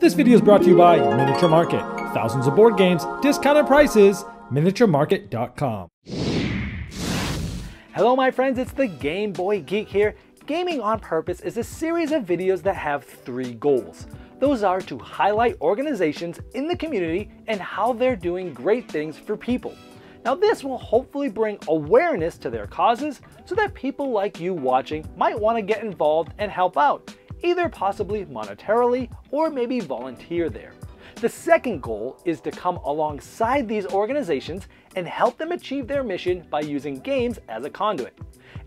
This video is brought to you by Miniature Market. Thousands of board games, discounted prices, miniaturemarket.com. Hello my friends, it's the Game Boy Geek here. Gaming on Purpose is a series of videos that have three goals. Those are to highlight organizations in the community and how they're doing great things for people. Now this will hopefully bring awareness to their causes so that people like you watching might want to get involved and help out, either possibly monetarily or maybe volunteer there. The second goal is to come alongside these organizations and help them achieve their mission by using games as a conduit.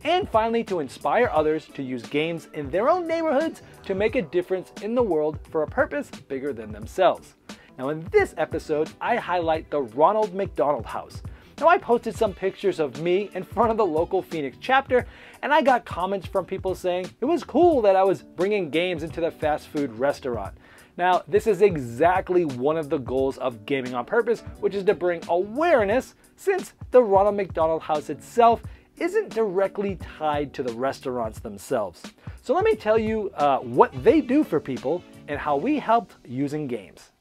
And finally, to inspire others to use games in their own neighborhoods to make a difference in the world for a purpose bigger than themselves. Now in this episode, I highlight the Ronald McDonald House. Now I posted some pictures of me in front of the local Phoenix chapter, and I got comments from people saying it was cool that I was bringing games into the fast food restaurant. Now, this is exactly one of the goals of Gaming on Purpose, which is to bring awareness, since the Ronald McDonald House itself isn't directly tied to the restaurants themselves. So let me tell you what they do for people and how we helped using games.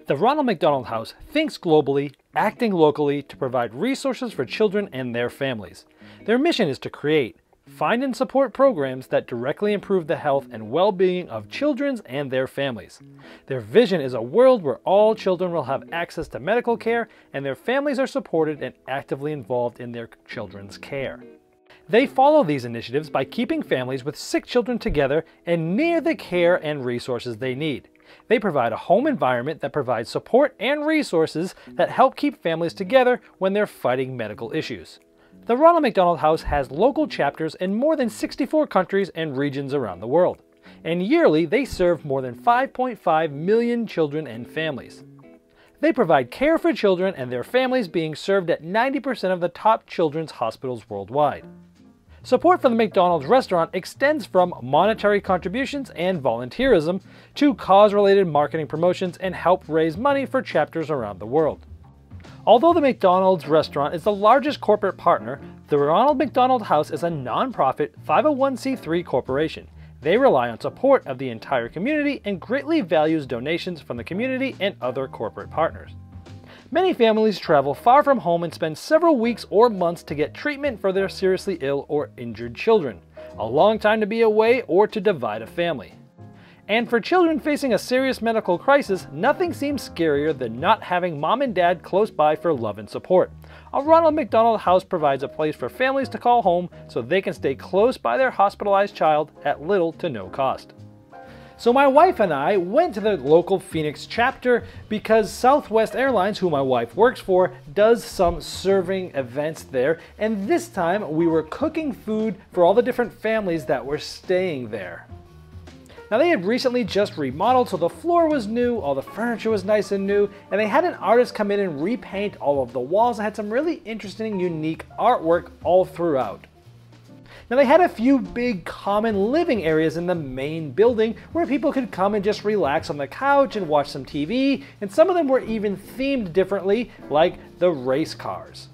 The Ronald McDonald House thinks globally, acting locally to provide resources for children and their families. Their mission is to create, find and support programs that directly improve the health and well-being of children and their families. Their vision is a world where all children will have access to medical care and their families are supported and actively involved in their children's care. They follow these initiatives by keeping families with sick children together and near the care and resources they need. They provide a home environment that provides support and resources that help keep families together when they're fighting medical issues. The Ronald McDonald House has local chapters in more than 64 countries and regions around the world. And yearly, they serve more than 5.5 million children and families. They provide care for children and their families, being served at 90% of the top children's hospitals worldwide. Support for the McDonald's restaurant extends from monetary contributions and volunteerism to cause-related marketing promotions and help raise money for chapters around the world. Although the McDonald's restaurant is the largest corporate partner, the Ronald McDonald House is a non-profit 501c3 corporation. They rely on support of the entire community and greatly values donations from the community and other corporate partners. Many families travel far from home and spend several weeks or months to get treatment for their seriously ill or injured children. A long time to be away or to divide a family. And for children facing a serious medical crisis, nothing seems scarier than not having mom and dad close by for love and support. A Ronald McDonald House provides a place for families to call home so they can stay close by their hospitalized child at little to no cost. So my wife and I went to the local Phoenix chapter because Southwest Airlines, who my wife works for, does some serving events there, and this time we were cooking food for all the different families that were staying there. Now they had recently just remodeled, so the floor was new, all the furniture was nice and new, and they had an artist come in and repaint all of the walls and had some really interesting, unique artwork all throughout. Now they had a few big common living areas in the main building where people could come and just relax on the couch and watch some TV, and some of them were even themed differently, like the race cars.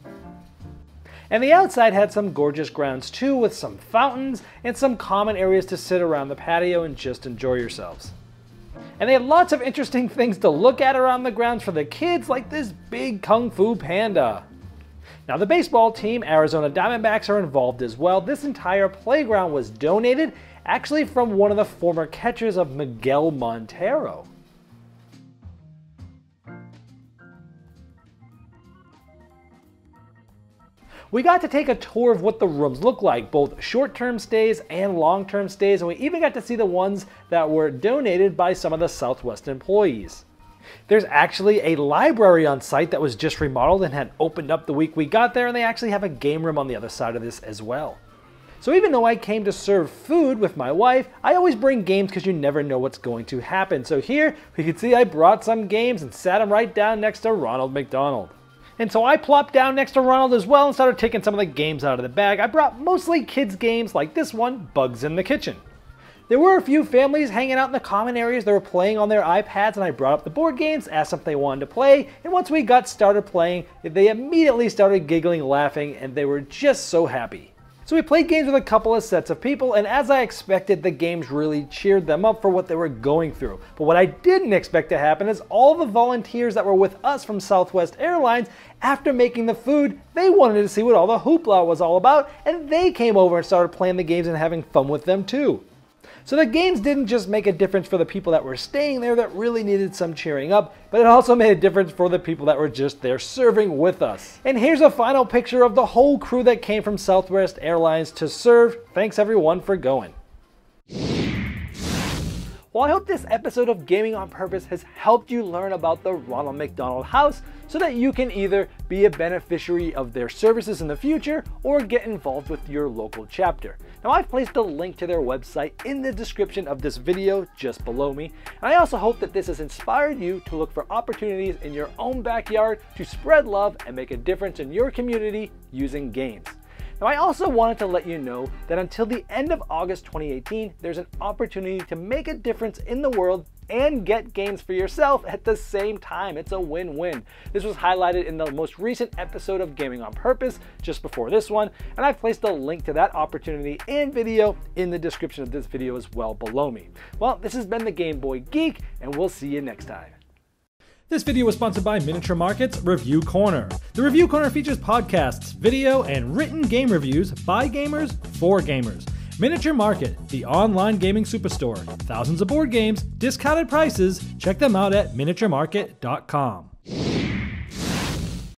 And the outside had some gorgeous grounds too, with some fountains and some common areas to sit around the patio and just enjoy yourselves. And they had lots of interesting things to look at around the grounds for the kids, like this big Kung Fu panda. Now the baseball team, Arizona Diamondbacks, are involved as well. This entire playground was donated, actually from one of the former catchers of Miguel Montero. We got to take a tour of what the rooms look like, both short-term stays and long-term stays, and we even got to see the ones that were donated by some of the Southwest employees. There's actually a library on site that was just remodeled and had opened up the week we got there, and they actually have a game room on the other side of this as well. So even though I came to serve food with my wife, I always bring games because you never know what's going to happen. So here, we can see I brought some games and sat them right down next to Ronald McDonald. And so I plopped down next to Ronald as well and started taking some of the games out of the bag. I brought mostly kids games like this one, Bugs in the Kitchen. There were a few families hanging out in the common areas that were playing on their iPads, and I brought up the board games, asked them if they wanted to play, and once we got started playing, they immediately started giggling, laughing, and they were just so happy. So we played games with a couple of sets of people, and as I expected, the games really cheered them up for what they were going through. But what I didn't expect to happen is all the volunteers that were with us from Southwest Airlines, after making the food, they wanted to see what all the hoopla was all about, and they came over and started playing the games and having fun with them too. So the games didn't just make a difference for the people that were staying there that really needed some cheering up, but it also made a difference for the people that were just there serving with us. And here's a final picture of the whole crew that came from Southwest Airlines to serve. Thanks everyone for going. Well, I hope this episode of Gaming on Purpose has helped you learn about the Ronald McDonald House so that you can either be a beneficiary of their services in the future or get involved with your local chapter. Now, I've placed a link to their website in the description of this video just below me, and I also hope that this has inspired you to look for opportunities in your own backyard to spread love and make a difference in your community using games. Now, I also wanted to let you know that until the end of August 2018, there's an opportunity to make a difference in the world and get games for yourself at the same time. It's a win-win. This was highlighted in the most recent episode of Gaming on Purpose, just before this one, and I've placed a link to that opportunity and video in the description of this video as well below me. Well, this has been the Game Boy Geek, and we'll see you next time. This video was sponsored by Miniature Market's Review Corner. The Review Corner features podcasts, video, and written game reviews by gamers for gamers. Miniature Market, the online gaming superstore. Thousands of board games, discounted prices. Check them out at miniaturemarket.com.